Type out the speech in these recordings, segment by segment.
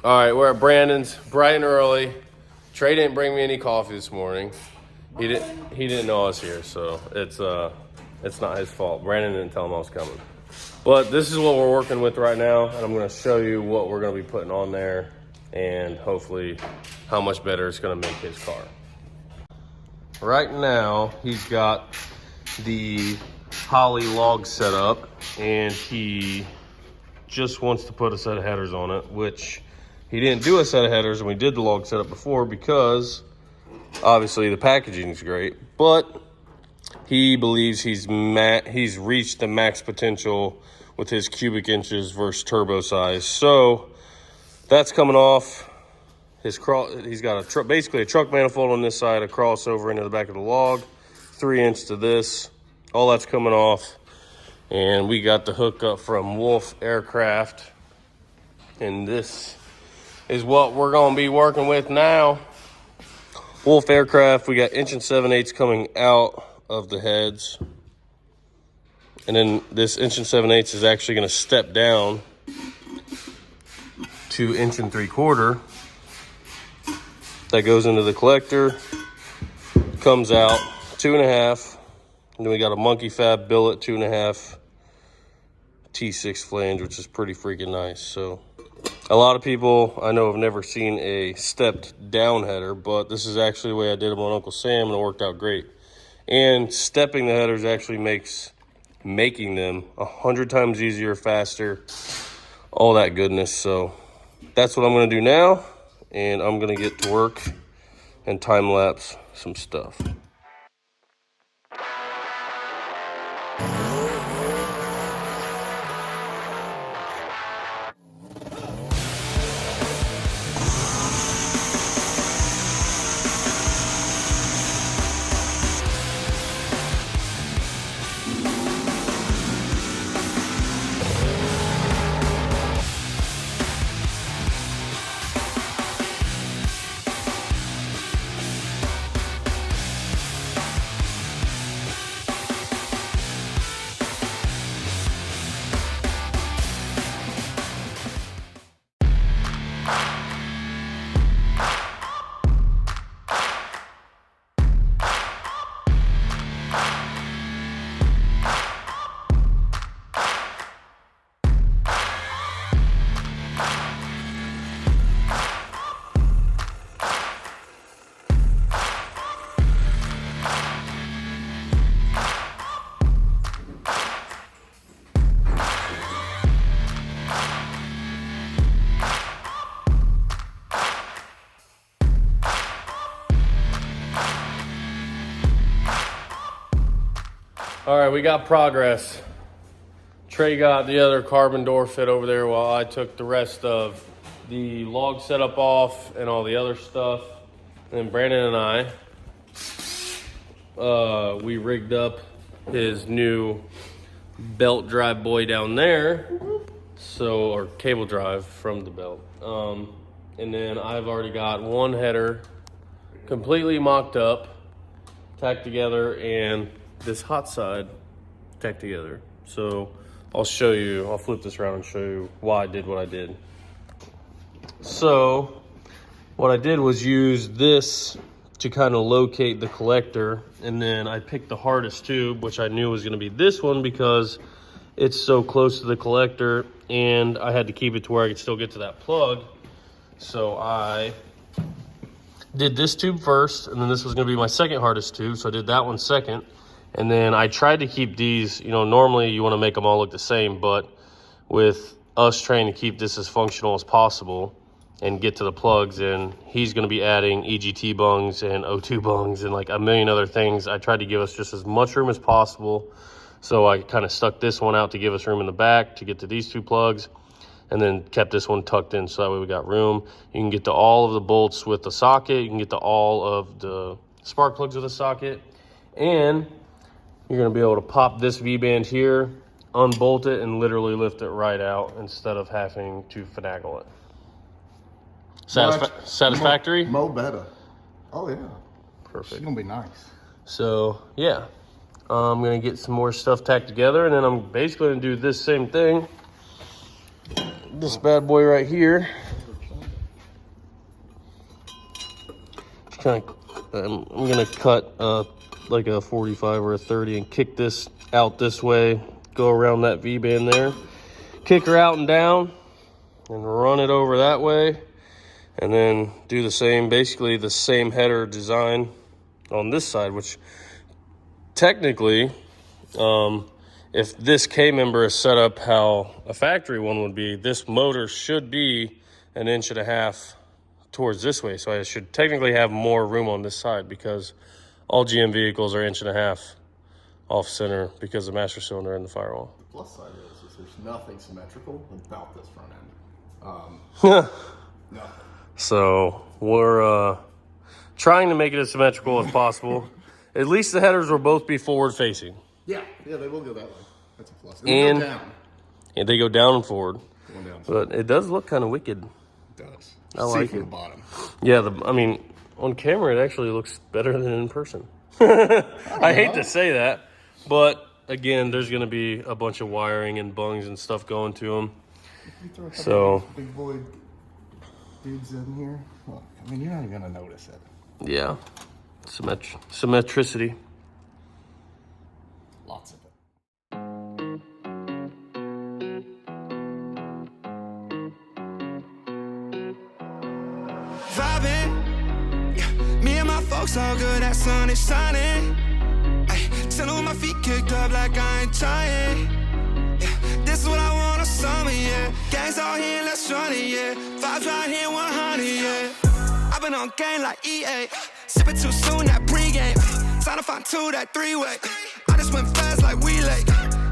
All right, we're at Brandon's bright and early. Trey didn't bring me any coffee this morning. He didn't know I was here, so it's not his fault. Brandon didn't tell him I was coming. But this is what we're working with right now, and I'm going to show you what we're going to be putting on there and hopefully how much better it's going to make his car. Right now, he's got the Holly log set up, and he just wants to put a set of headers on it, which he didn't do a set of headers when we did the log setup before because obviously the packaging is great, but he believes he's reached the max potential with his cubic inches versus turbo size. So that's coming off. He's got basically a truck manifold on this side, a crossover into the back of the log, 3-inch to this. All that's coming off. And we got the hookup from Woolf Aircraft. And this is what we're going to be working with now. Woolf Aircraft, we got 1 7/8 coming out of the heads. And then this 1 7/8 is actually going to step down to 1 3/4. That goes into the collector, comes out 2.5. And then we got a Monkey Fab billet 2.5 T6 flange, which is pretty freaking nice. So a lot of people I know have never seen a stepped down header, but this is actually the way I did them on Uncle Sam, and it worked out great. And stepping the headers actually makes making them 100 times easier, faster, all that goodness. So that's what I'm going to do now, and I'm going to get to work and time lapse some stuff. All right, we got progress. Trey got the other carbon door fit over there while I took the rest of the log setup off and all the other stuff. And then Brandon and I, we rigged up his new belt drive boy down there. So, or cable drive from the belt. And then I've already got one header completely mocked up, tacked together, and this Hotside tacked together. So I'll flip this around and show you why I did what I did. So what I did was use this to kind of locate the collector, and then I picked the hardest tube, which I knew was going to be this one because it's so close to the collector, and I had to keep it to where I could still get to that plug. So I did this tube first, and then this was going to be my second hardest tube, so I did that one second. And then I tried to keep these, normally you want to make them all look the same, but with us trying to keep this as functional as possible and get to the plugs, and he's going to be adding EGT bungs and O2 bungs and like a million other things, I tried to give us just as much room as possible. So I kind of stuck this one out to give us room in the back to get to these two plugs, and then kept this one tucked in so that way we got room. You can get to all of the bolts with the socket. You can get to all of the spark plugs with a socket. And you're going to be able to pop this V-band here, unbolt it, and literally lift it right out instead of having to finagle it. Satisfactory? Mo better. Oh, yeah. Perfect. It's going to be nice. So, yeah. I'm going to get some more stuff tacked together, and then I'm basically going to do this same thing. This bad boy right here. kind of, I'm gonna cut like a 45 or a 30 and kick this out this way, go around that V-band there, kick her out and down, and run it over that way, and then do the same, basically the same header design on this side, which technically, if this K-member is set up how a factory one would be, this motor should be 1.5 inches towards this way. So I should technically have more room on this side because all GM vehicles are 1.5 inches off center because the master cylinder and the firewall. The plus side is there's nothing symmetrical about this front end. Nothing. So we're trying to make it as symmetrical as possible. At least the headers will both be forward facing. Yeah, they will go that way. That's a plus. And go down. And they go down and forward. Going down. But it does look kind of wicked. It does. I like from it. the bottom. Yeah, I mean, on camera it actually looks better than in person. I hate to say that, but again, there's going to be a bunch of wiring and bungs and stuff going to them. You throw a couple So, of big boy dudes in here. Well, I mean, you're not even going to notice it. yeah, symmetricity. Lots of it. Vibing, yeah. Me and my folks all good, that sun is shining. Ay, chillin' with my feet kicked up like I ain't trying. Yeah, this is what I want on summer, yeah. Gangs all here, let's run it, yeah. Vibes right here, 100, yeah. I've been on game like EA. Sippin' too soon, that pregame. Sign up on 2, that 3-way. I just went fast like we late.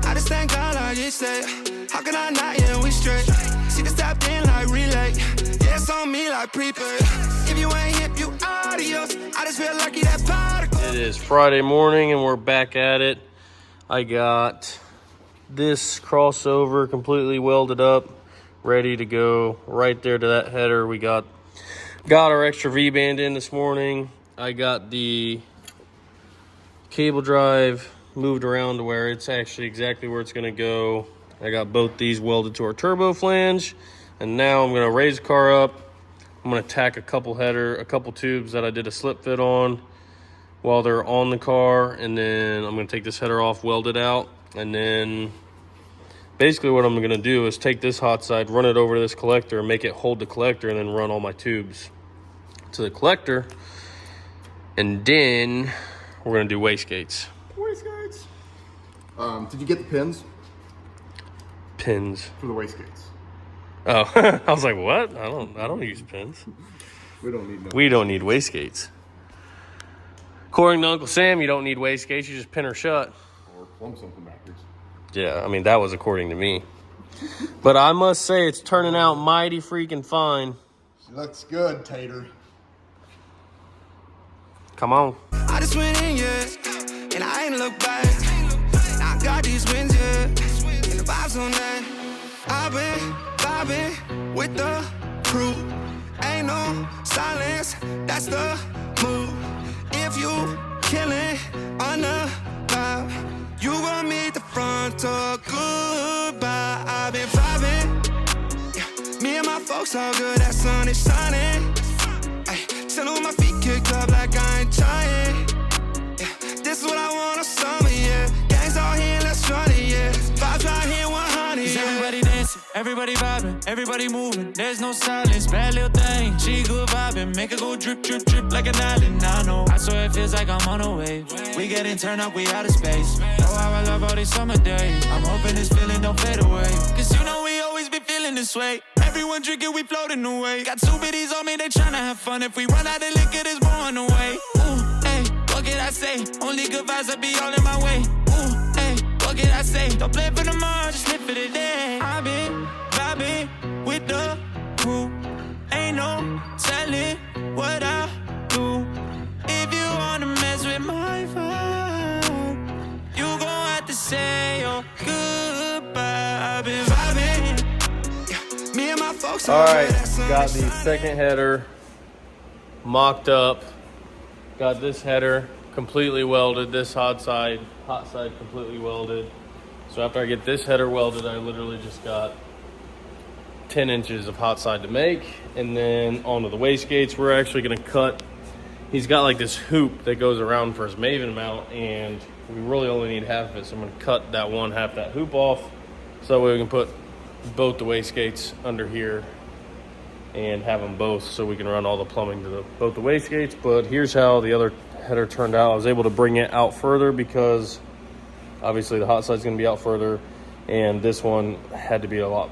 I just thank God like each day. How can I not, yeah, we straight. See this tapped in like relay. Yeah, it's on me like prepaid. If you ain't hip, you adios. I just feel lucky that particle. It is Friday morning and we're back at it. I got this crossover completely welded up, ready to go right there to that header. We got our extra V-band in this morning. I got the cable drive moved around to where it's actually exactly where it's going to go. I got both these welded to our turbo flange, and now I'm going to raise the car up. I'm going to tack a couple tubes that I did a slip fit on while they're on the car, and then I'm going to take this header off, weld it out, and then basically what I'm going to do is take this hot side, run it over to this collector, and make it hold the collector, and then run all my tubes to the collector, and then we're going to do wastegates. Wastegates. Did you get the pins? Pins. For the wastegates. Oh, I was like, what? I don't use pins. We don't need no. We don't need wastegates. According to Uncle Sam, you don't need wastegates. You just pin her shut. Or plumb something backwards. Yeah, I mean, that was according to me. But I must say, it's turning out mighty freaking fine. She looks good, Tater. Come on. I just went in, yeah, and I ain't look back. Now I got these wins, yeah, and the vibes on that. I've been vibing with the crew. Ain't no silence, that's the move. If you killin' on the vibe, you gon' meet the front door goodbye. I've been vibing, yeah. Me and my folks all good, that sun is shining. Ay, chillin' with my feet kicked up like I ain't trying. Yeah, this is what I want on summer, yeah. Gangs all here, let's run it, yeah. Vibes right here, 100, yeah. Everybody dancing, everybody vibing, everybody moving. There's no silence, bad little thing. She good vibing, make her go drip, drip, drip like an island. I know, I swear it feels like I'm on a wave. We getting turned up, we out of space. Oh, how I love all these summer days. I'm hoping this feeling don't fade away. Cause you know we always be feeling this way. Everyone drinking, we floating away. Got 2 biddies on me, they tryna have fun. If we run out of liquor, it's blowing away. Ooh, hey, what can I say? Only good vibes, I be all in my way. Ooh, hey, what can I say? Don't play for tomorrow, just live for the day. I've been vibing with the crew. Ain't no telling what I do. If you wanna mess with my vibe, you gon' have to say your goodbye. I've been vibing. Me and my folks All right, got the second header mocked up. Got this header completely welded. This hot side completely welded. So after I get this header welded, I literally just got 10 inches of hot side to make. And then onto the wastegates, we're actually gonna cut he's got like this hoop that goes around for his Maven mount, and we really only need half of it. So I'm gonna cut that one half, that hoop off, so that way we can put both the wastegates under here and have them both, so we can run all the plumbing to both the wastegates. But here's how the other header turned out. I was able to bring it out further because obviously the hot side's gonna be out further, and this one had to be a lot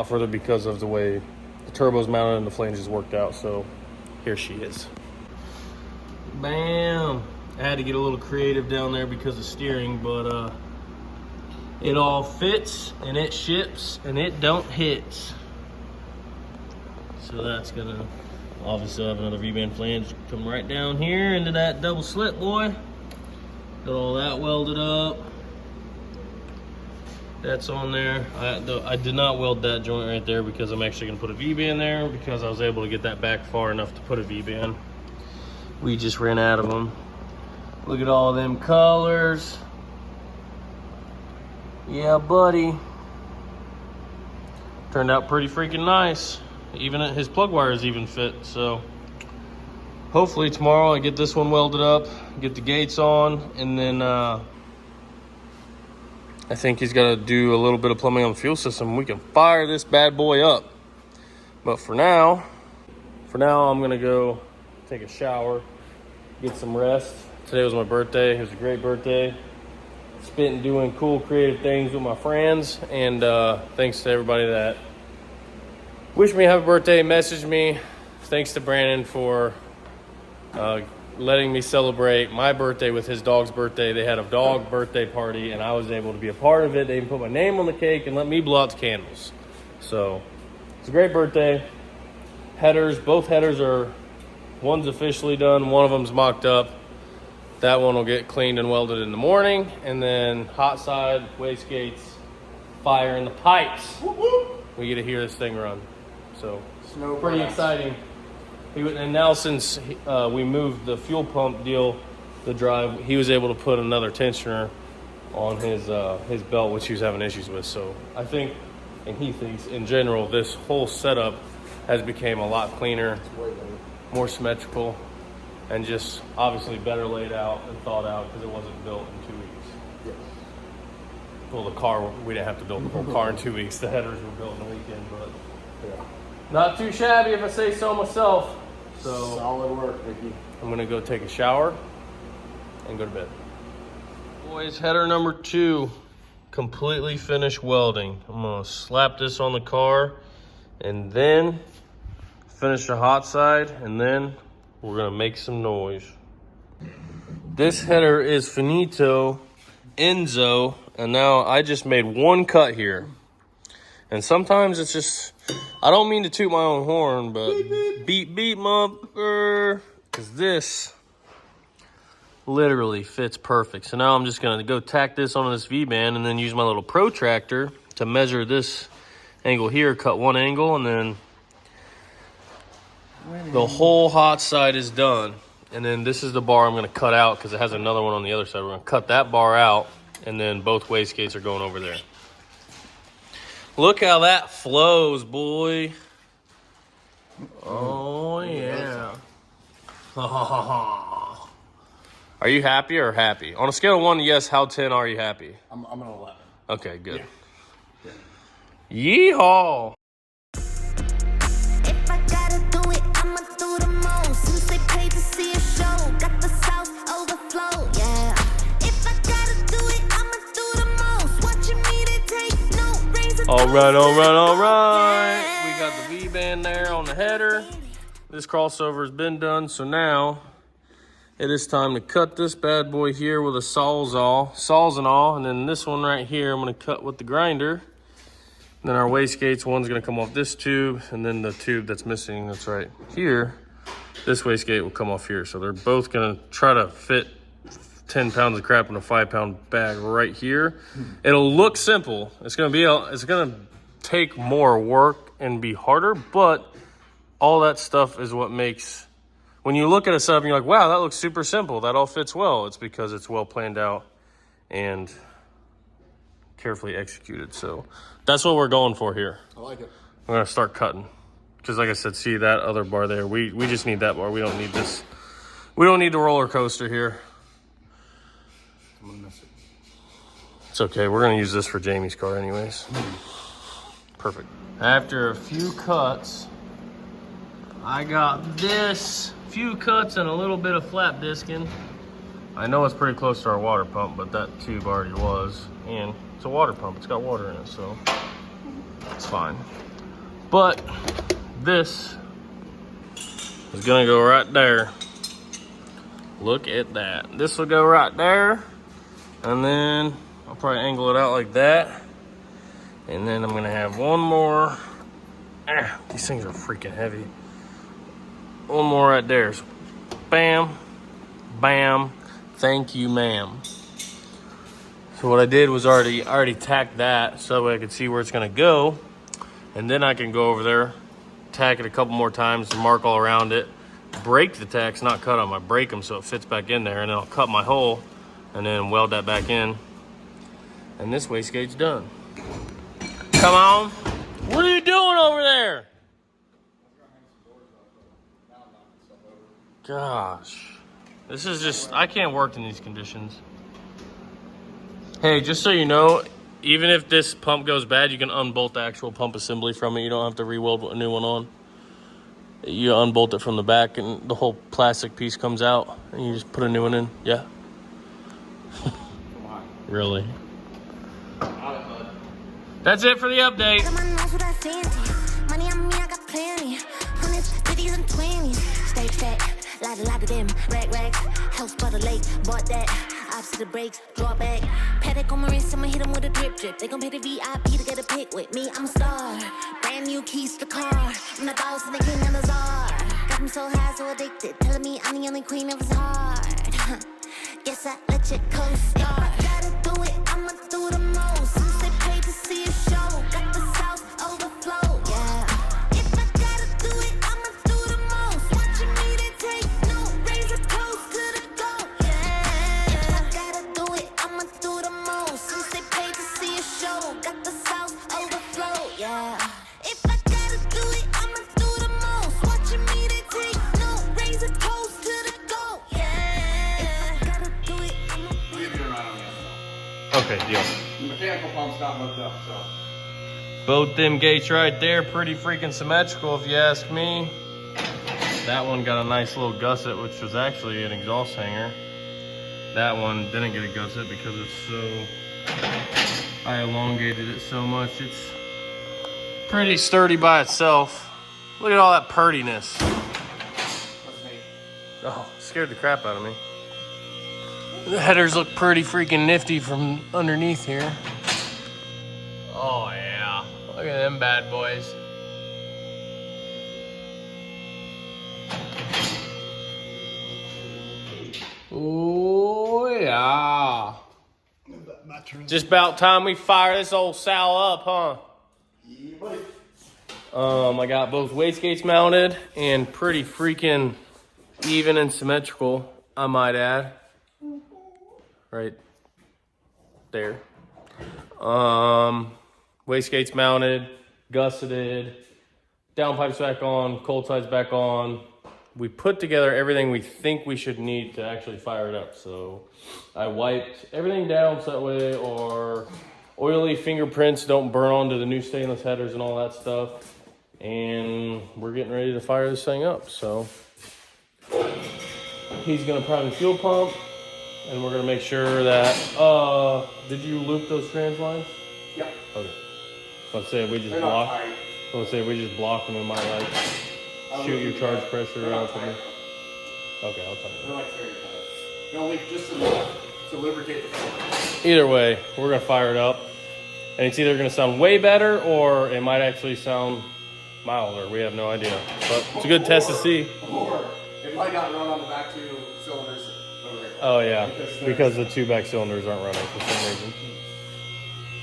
further because of the way the turbo's mounted and the flanges worked out. So here she is. Bam! I had to get a little creative down there because of steering, but it all fits and it ships and it don't hit. So that's gonna obviously have another V-band flange come right down here into that double slit, boy. Got all that welded up. That's on there. I did not weld that joint right there because I'm actually gonna put a V-band there because I was able to get that back far enough to put a V-band. We just ran out of them. Look at all them colors. Yeah, buddy. Turned out pretty freaking nice. Even his plug wires even fit, so hopefully tomorrow I get this one welded up, get the gates on, and then I think he's got to do a little bit of plumbing on the fuel system. We can fire this bad boy up. But for now I'm gonna go take a shower, get some rest. Today was my birthday. It was a great birthday. Spent doing cool creative things with my friends, and thanks to everybody that wished me a happy birthday, messaged me. Thanks to Brandon for letting me celebrate my birthday with his dog's birthday. They had a dog birthday party, and I was able to be a part of it. They even put my name on the cake and let me blow out the candles. So it's a great birthday. Headers, both headers are, one's officially done, one of them's mocked up. That one will get cleaned and welded in the morning, and then hot side, wastegates, fire in the pipes. We get to hear this thing run. So pretty exciting. And now since we moved the fuel pump deal, the drive, he was able to put another tensioner on his belt, which he was having issues with. So I think, and he thinks in general, this whole setup has become a lot cleaner, more symmetrical, and just obviously better laid out and thought out because it wasn't built in 2 weeks. Yes. Well, the car, we didn't have to build the whole car in 2 weeks. The headers were built in a weekend, but yeah. Not too shabby if I say so myself. So solid work, Mickey. I'm gonna go take a shower and go to bed. Boys, header number 2, completely finished welding. I'm gonna slap this on the car and then finish the hot side, and then we're gonna make some noise. This header is finito, Enzo, and now I just made one cut here. And sometimes it's just, I don't mean to toot my own horn, but beep, beep, motherfucker, because this literally fits perfect. So now I'm just gonna go tack this on this V-band and then use my little protractor to measure this angle here, cut one angle, and then the whole hot side is done. And then this is the bar I'm gonna cut out because it has another one on the other side. We're gonna cut that bar out, and then both wastegates are going over there. Look how that flows, boy. Oh, yeah. Are you happy or happy? On a scale of 1 to yes, how 10 are you happy? I'm an 11. Okay, good. Yeah. Yeehaw! If I gotta do it, I'ma do the most. Since they paid to see a show, got the South overflow, yeah. If I gotta do it, I'ma do the most. Watching me, they take no razor. All right. We got the V-band there on the header. This crossover has been done, so now it is time to cut this bad boy here with a saws and all, and then this one right here I'm gonna cut with the grinder. Then our wastegates, one's gonna come off this tube, and then the tube that's missing, that's right here, this wastegate will come off here. So they're both gonna try to fit 10 pounds of crap in a 5-pound bag right here. It'll look simple. It's gonna take more work and be harder, but all that stuff is what makes, when you look at a setup and you're like, wow, that looks super simple, that all fits well, it's because it's well planned out and carefully executed. So that's what we're going for here. I like it. We're gonna start cutting. Because like I said, see that other bar there, we just need that bar. We don't need this We don't need the roller coaster here. I'm gonna miss it. It's okay. We're going to use this for Jamie's car anyways. Perfect. After a few cuts, I got this few cuts and a little bit of flap disking. I know it's pretty close to our water pump, but that tube already was. And it's a water pump. It's got water in it, so it's fine. But this is going to go right there. Look at that. This will go right there. And then I'll probably angle it out like that. And then I'm gonna have one more. These things are freaking heavy. One more right there. So bam, bam, thank you, ma'am. So what I did was already tacked that so that way I could see where it's gonna go. And then I can go over there, tack it a couple more times, mark all around it, break the tacks, not cut them. I break them so it fits back in there, and then I'll cut my hole and then weld that back in. And this wastegate's done. Come on. What are you doing over there? Gosh. This is just, I can't work in these conditions. Hey, just so you know, even if this pump goes bad, you can unbolt the actual pump assembly from it. You don't have to re-weld a new one on. You unbolt it from the back and the whole plastic piece comes out and you just put a new one in. Yeah. Really? That's it for the update. Someone knows what I fancy. Money on me, I got plenty. Hundreds, 50s, and 20s. Stay fat, lot of them. Rags, house by the lake. Bought that. Opposite the brakes, draw back. Paddock on my wrist, I'ma hit them with a drip. They gon' pay the VIP to get a pic with me. I'm a star. Brand new keys to the car. I'm the boss and the king and the czar. Got them so high, so addicted. Telling me I'm the only queen of his heart. Guess I let you co-star. If I gotta do it, I'ma do the most. Since they paid to see a show, got the South overflow, yeah. If I gotta do it, I'ma do the most. Watching me, they take no, raise a toast to the goal, yeah. If I gotta do it, I'ma do the most. Since they paid to see a show, got the South overflow, yeah. If I gotta do it, I'ma do the most. Watching me, they take no, raise a toast to the goal, yeah. If I gotta do it, I'ma We'll give you a ride on the asphalt. Okay, deal. The mechanical pump's not hooked up, so. Both them gates right there, pretty freaking symmetrical if you ask me. That one got a nice little gusset, which was actually an exhaust hanger. That one didn't get a gusset because it's so, I elongated it so much. It's pretty sturdy by itself. Look at all that purtiness. Oh, scared the crap out of me. The headers look pretty freaking nifty from underneath here. Oh yeah, look at them bad boys. Oh yeah. Just about time we fire this old Sal up, huh? Yeah, buddy. I got both wastegates mounted and pretty freaking even and symmetrical, I might add. Right there. Wastegates mounted, gusseted, downpipes back on, cold sides back on. We put together everything we think we should need to actually fire it up. So I wiped everything down so that way our oily fingerprints don't burn onto the new stainless headers and all that stuff. And we're getting ready to fire this thing up. So he's gonna prime the fuel pump. And we're gonna make sure that, did you loop those trans lines? Yep. Okay. Let's say we just They're not block. tight. Let's say we just block them. It might like shoot your charge pressure They're around not for me. tight. Okay, I'll tell They're you. like very tight. They'll leak just enough to lubricate the floor. Either way, we're gonna fire it up, and it's either gonna sound way better or it might actually sound milder. We have no idea, but it's a good test to see. Or it might not run on the back two cylinders over here. Oh yeah, Because because the two back cylinders aren't running for some reason.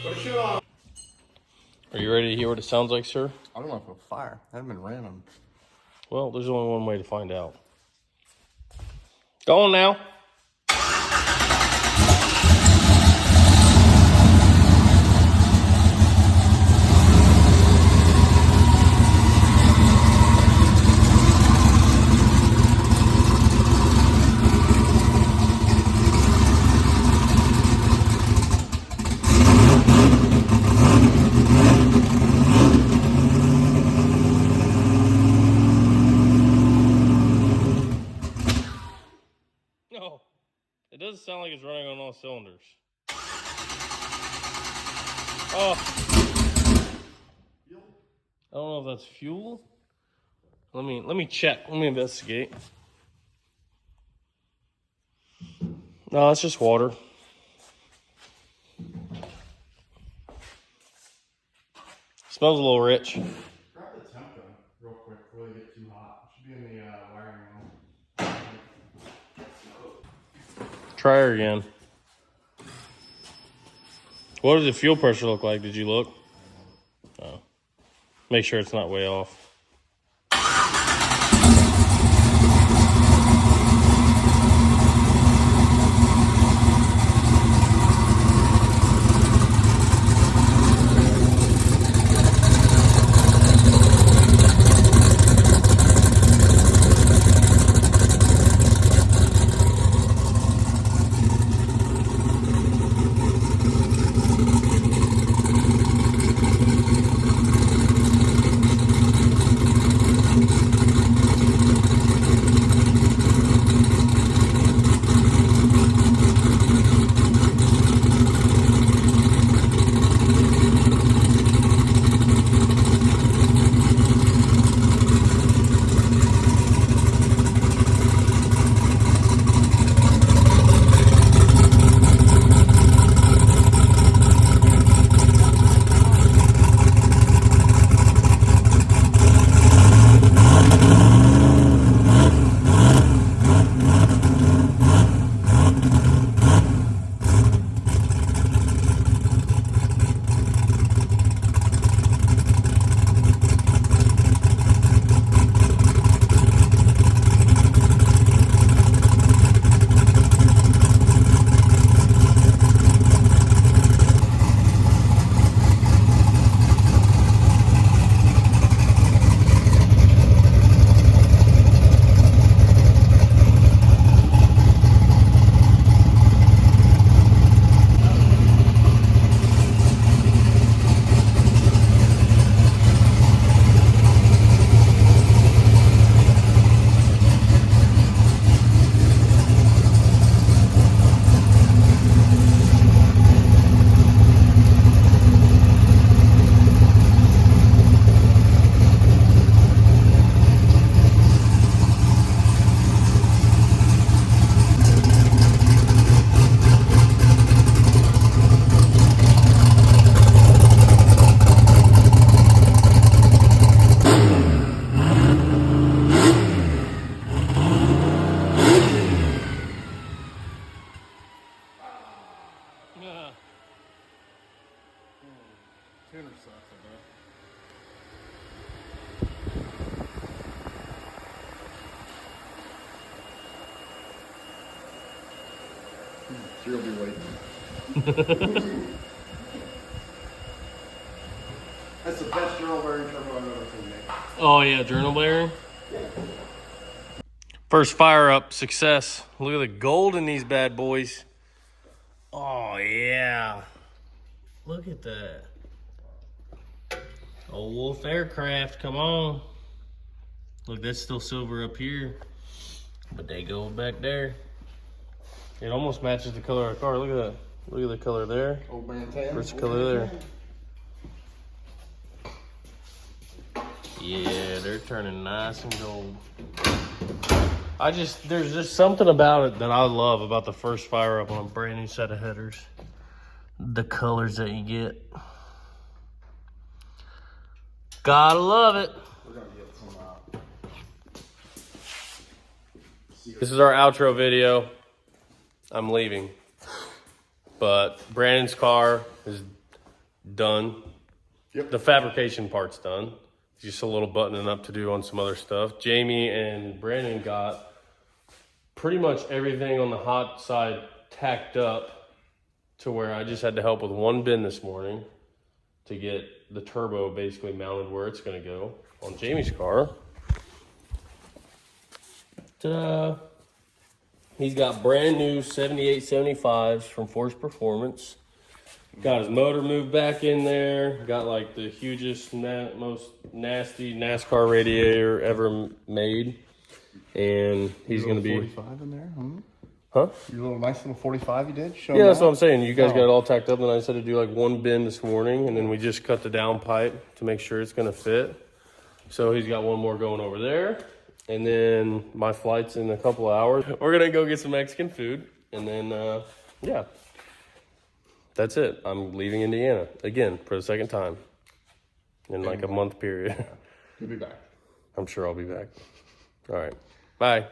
Put a shoe on. Are you ready to hear what it sounds like, sir? I don't know if it'll fire. I haven't been ran on. Well, there's only one way to find out. Go on now. doesn't sound like it's running on all cylinders. Oh. I don't know if that's fuel. Let me check. Let me investigate. No, it's just water. Smells a little rich. Grab the temp gun real quick before they get too hot. It should be in the wiring room. Try her again. What does the fuel pressure look like? Did you look? Oh. Make sure it's not way off. Tuner sucks, I bet. Sure you'll be waiting. That's the best journal bearing turbo I've ever seen, Nick. Oh yeah, journal bearing. First fire up, success. Look at the gold in these bad boys. Oh yeah. Look at that. Old Woolf aircraft, come on. Look, that's still silver up here. But they go back there. It almost matches the color of the car. Look at that. Look at the color there. Old man tan. Where's the color there? Yeah, they're turning nice and gold. There's just something about it that I love about the first fire up on a brand new set of headers. The colors that you get. Gotta love it. We're gonna get some. This is our outro video. I'm leaving. But Brandon's car is done. Yep. The fabrication part's done. Just a little buttoning up to do on some other stuff. Jamie and Brandon got pretty much everything on the hot side tacked up to where I just had to help with one bin this morning to get the turbo basically mounted where it's going to go on Jamie's car. Ta-da! He's got brand new 7875s from Force Performance. Got his motor moved back in there. Got like the hugest, most nasty NASCAR radiator ever made. And he's going to be... 45 in there, huh? Huh? Your little nice little 45 you did? Show Yeah, them that's what I'm that? saying. You guys Oh. got it all tacked up, and I just had to do like one bend this morning, and then we just cut the down pipe to make sure it's gonna fit. So he's got one more going over there, and then my flight's in a couple of hours. We're gonna go get some Mexican food, and then yeah, that's it. I'm leaving Indiana again for the second time in like a month period. You'll be back. I'm sure I'll be back. All right, bye.